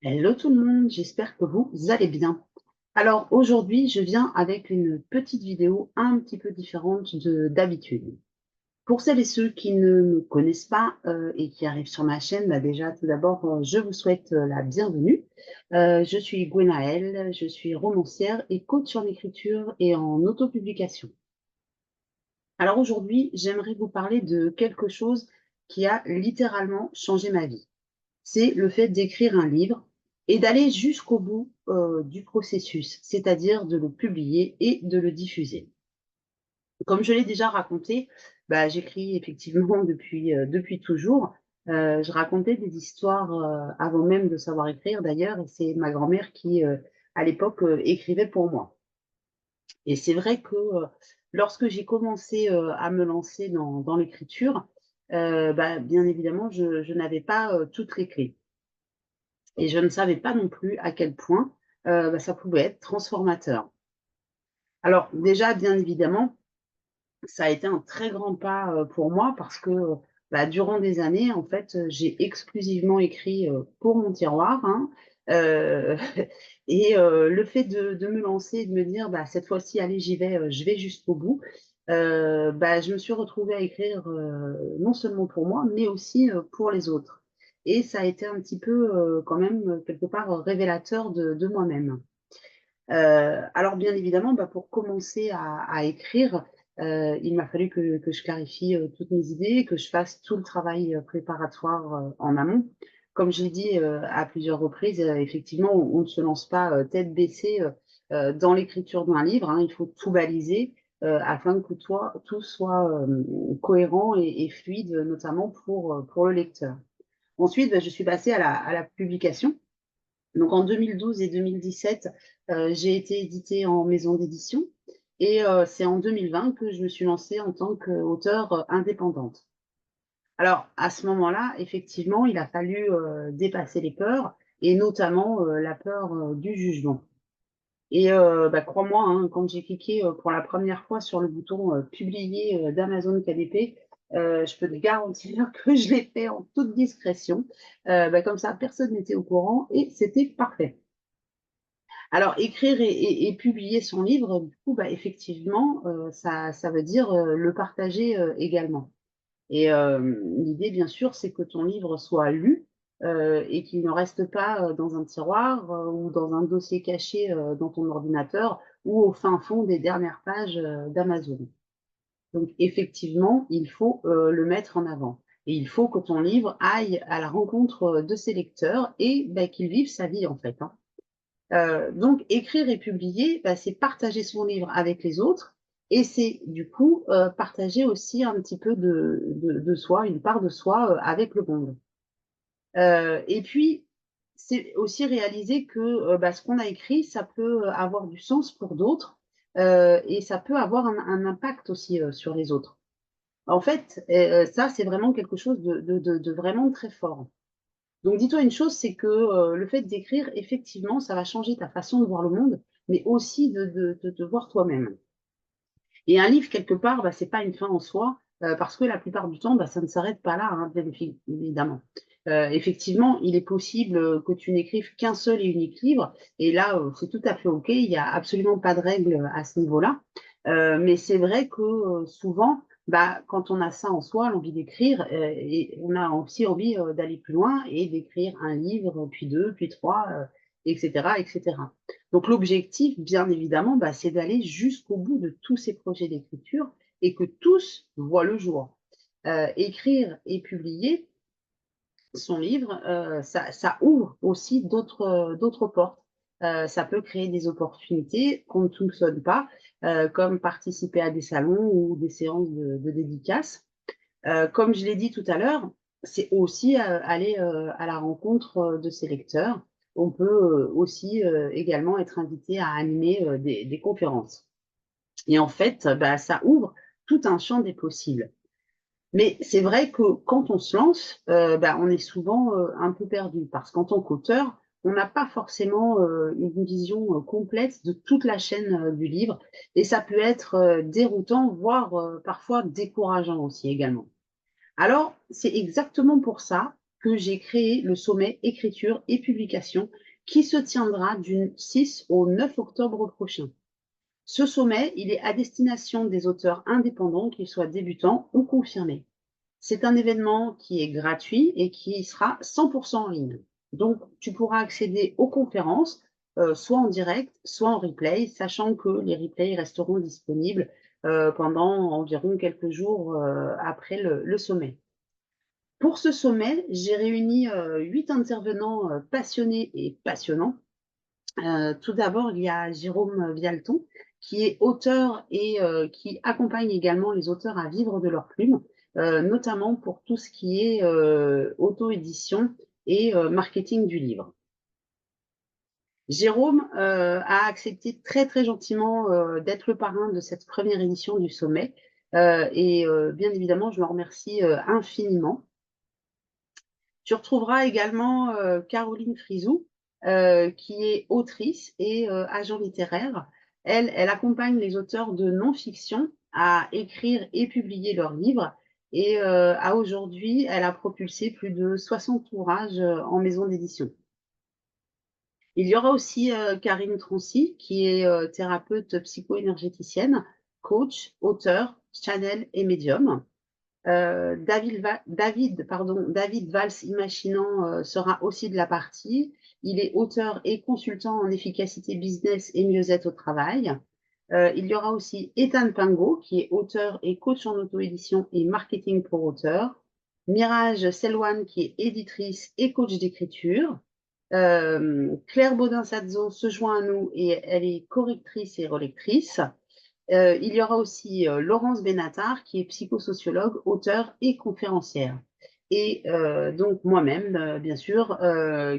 Hello tout le monde, j'espère que vous allez bien. Alors aujourd'hui, je viens avec une petite vidéo un petit peu différente d'habitude. Pour celles et ceux qui ne me connaissent pas et qui arrivent sur ma chaîne, déjà tout d'abord, je vous souhaite la bienvenue. Je suis Gwenaëlle, je suis romancière et coach en écriture et en autopublication. Alors aujourd'hui, j'aimerais vous parler de quelque chose qui a littéralement changé ma vie. C'est le fait d'écrire un livre et d'aller jusqu'au bout du processus, c'est-à-dire de le publier et de le diffuser. Comme je l'ai déjà raconté, j'écris effectivement depuis toujours. Je racontais des histoires avant même de savoir écrire d'ailleurs, et c'est ma grand-mère qui, à l'époque, écrivait pour moi. Et c'est vrai que lorsque j'ai commencé à me lancer dans l'écriture, bien évidemment, je n'avais pas toutes les clés. Et je ne savais pas non plus à quel point ça pouvait être transformateur. Alors déjà, bien évidemment, ça a été un très grand pas pour moi parce que durant des années, en fait, j'ai exclusivement écrit pour mon tiroir, hein. Euh, et le fait de me lancer et de me dire, cette fois-ci, allez, j'y vais, je vais jusqu'au bout, je me suis retrouvée à écrire non seulement pour moi, mais aussi pour les autres. Et ça a été un petit peu quand même quelque part révélateur de moi-même. Alors bien évidemment, pour commencer à écrire, il m'a fallu que je clarifie toutes mes idées, que je fasse tout le travail préparatoire en amont. Comme je l'ai dit à plusieurs reprises, effectivement, on ne se lance pas tête baissée dans l'écriture d'un livre, hein. Il faut tout baliser afin que tout soit cohérent et fluide, notamment pour le lecteur. Ensuite, je suis passée à la publication. Donc en 2012 et 2017, j'ai été éditée en maison d'édition et c'est en 2020 que je me suis lancée en tant qu'auteure indépendante. Alors à ce moment-là, effectivement, il a fallu dépasser les peurs et notamment la peur du jugement. Et crois-moi, hein, quand j'ai cliqué pour la première fois sur le bouton publier d'Amazon KDP, je peux te garantir que je l'ai fait en toute discrétion. Comme ça, personne n'était au courant et c'était parfait. Alors, écrire et publier son livre, du coup, effectivement, ça veut dire le partager également. Et l'idée, bien sûr, c'est que ton livre soit lu et qu'il ne reste pas dans un tiroir ou dans un dossier caché dans ton ordinateur ou au fin fond des dernières pages d'Amazon. Donc, effectivement, il faut le mettre en avant. Et il faut que ton livre aille à la rencontre de ses lecteurs et qu'il vive sa vie, en fait, hein. Donc, écrire et publier, c'est partager son livre avec les autres et c'est du coup partager aussi un petit peu de soi, une part de soi avec le monde. Et puis, c'est aussi réaliser que ce qu'on a écrit, ça peut avoir du sens pour d'autres et ça peut avoir un impact aussi sur les autres. En fait, ça, c'est vraiment quelque chose de vraiment très fort. Donc, dis-toi une chose, c'est que le fait d'écrire, effectivement, ça va changer ta façon de voir le monde, mais aussi de te voir toi-même. Et un livre, quelque part, c'est pas une fin en soi, parce que la plupart du temps, ça ne s'arrête pas là, hein, bien évidemment. Effectivement, il est possible que tu n'écrives qu'un seul et unique livre, et là, c'est tout à fait OK, il n'y a absolument pas de règle à ce niveau-là. Mais c'est vrai que souvent, quand on a ça en soi, l'envie d'écrire, et on a aussi envie d'aller plus loin et d'écrire un livre, puis deux, puis trois, etc., etc. Donc l'objectif, bien évidemment, c'est d'aller jusqu'au bout de tous ces projets d'écriture et que tous voient le jour. Écrire et publier son livre, ça ouvre aussi d'autres portes. Ça peut créer des opportunités qu'on ne soupçonne pas, comme participer à des salons ou des séances de dédicaces. Comme je l'ai dit tout à l'heure, c'est aussi aller à la rencontre de ses lecteurs. On peut aussi également être invité à animer des conférences. Et en fait, ça ouvre tout un champ des possibles. Mais c'est vrai que quand on se lance, on est souvent un peu perdu parce qu'en tant qu'auteur, on n'a pas forcément une vision complète de toute la chaîne du livre et ça peut être déroutant, voire parfois décourageant aussi également. Alors, c'est exactement pour ça que j'ai créé le sommet écriture et publication qui se tiendra du 6 au 9 octobre prochain. Ce sommet, il est à destination des auteurs indépendants, qu'ils soient débutants ou confirmés. C'est un événement qui est gratuit et qui sera 100% en ligne. Donc, tu pourras accéder aux conférences, soit en direct, soit en replay, sachant que les replays resteront disponibles pendant environ quelques jours après le sommet. Pour ce sommet, j'ai réuni 8 intervenants passionnés et passionnants. Tout d'abord, il y a Jérôme Vialton, qui est auteur et qui accompagne également les auteurs à vivre de leur plume, notamment pour tout ce qui est auto-édition et marketing du livre. Jérôme a accepté très très gentiment d'être le parrain de cette première édition du sommet et bien évidemment, je le remercie infiniment. Tu retrouveras également Caroline Frizou, qui est autrice et agent littéraire. Elle accompagne les auteurs de non-fiction à écrire et publier leurs livres. Et à aujourd'hui, elle a propulsé plus de 60 ouvrages en maison d'édition. Il y aura aussi Karine Trancy, qui est thérapeute psycho-énergéticienne, coach, auteur, channel et médium. David Valls-Imaginant sera aussi de la partie. Il est auteur et consultant en efficacité business et mieux-être au travail. Il y aura aussi Ethan Pingot, qui est auteur et coach en auto-édition et marketing pour auteurs. Mirage Selwan, qui est éditrice et coach d'écriture. Claire Baudin-Sadzo se joint à nous et elle est correctrice et relectrice. Il y aura aussi Laurence Benatar, qui est psychosociologue, auteure et conférencière. Et donc moi-même, bien sûr,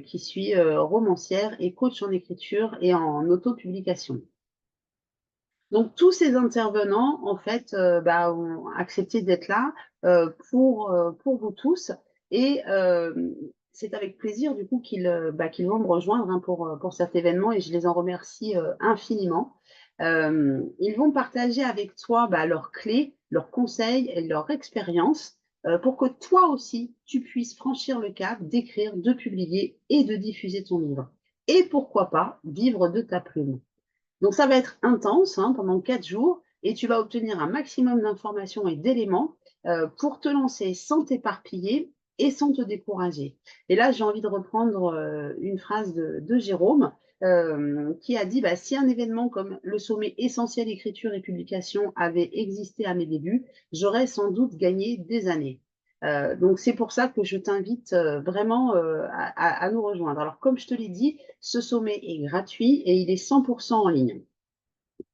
qui suis romancière et coach en écriture et en autopublication. Donc tous ces intervenants, en fait, ont accepté d'être là pour vous tous. Et c'est avec plaisir, du coup, qu'ils vont me rejoindre hein, pour cet événement et je les en remercie infiniment. Ils vont partager avec toi leurs clés, leurs conseils et leur expérience pour que toi aussi, tu puisses franchir le cap d'écrire, de publier et de diffuser ton livre. Et pourquoi pas vivre de ta plume. Donc, ça va être intense hein, pendant 4 jours et tu vas obtenir un maximum d'informations et d'éléments pour te lancer sans t'éparpiller et sans te décourager. Et là, j'ai envie de reprendre une phrase de Jérôme qui a dit si un événement comme le sommet essentiel écriture et publication avait existé à mes débuts, j'aurais sans doute gagné des années. Donc, c'est pour ça que je t'invite vraiment à nous rejoindre. Alors, comme je te l'ai dit, ce sommet est gratuit et il est 100% en ligne.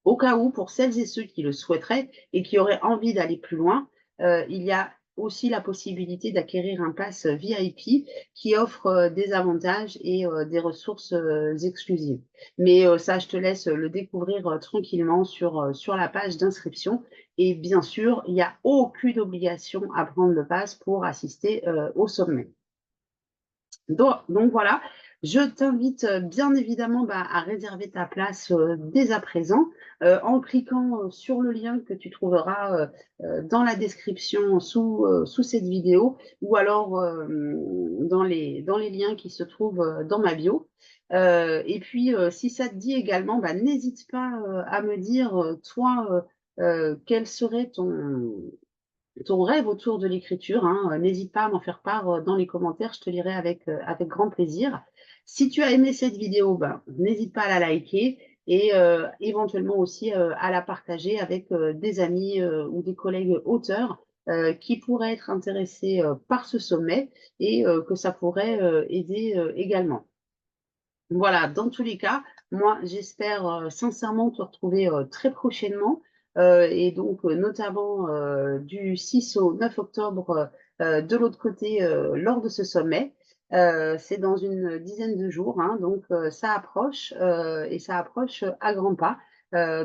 Au cas où, pour celles et ceux qui le souhaiteraient et qui auraient envie d'aller plus loin, il y a aussi la possibilité d'acquérir un pass VIP qui offre des avantages et des ressources exclusives. Mais ça, je te laisse le découvrir tranquillement sur la page d'inscription. Et bien sûr, il n'y a aucune obligation à prendre le pass pour assister au sommet. Donc voilà, je t'invite bien évidemment à réserver ta place dès à présent en cliquant sur le lien que tu trouveras dans la description sous cette vidéo ou alors dans les liens qui se trouvent dans ma bio. Et puis, si ça te dit également, n'hésite pas à me dire, toi, quel serait ton rêve autour de l'écriture, hein, n'hésite pas à m'en faire part dans les commentaires, je te lirai avec grand plaisir. Si tu as aimé cette vidéo, n'hésite pas à la liker et éventuellement aussi à la partager avec des amis ou des collègues auteurs qui pourraient être intéressés par ce sommet et que ça pourrait aider également. Voilà, dans tous les cas, moi, j'espère sincèrement te retrouver très prochainement et donc notamment du 6 au 9 octobre de l'autre côté lors de ce sommet. C'est dans une dizaine de jours, hein, donc ça approche et ça approche à grands pas.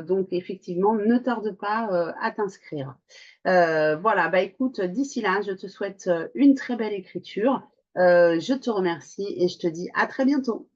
Donc effectivement, ne tarde pas à t'inscrire. Voilà, écoute, d'ici là, je te souhaite une très belle écriture. Je te remercie et je te dis à très bientôt.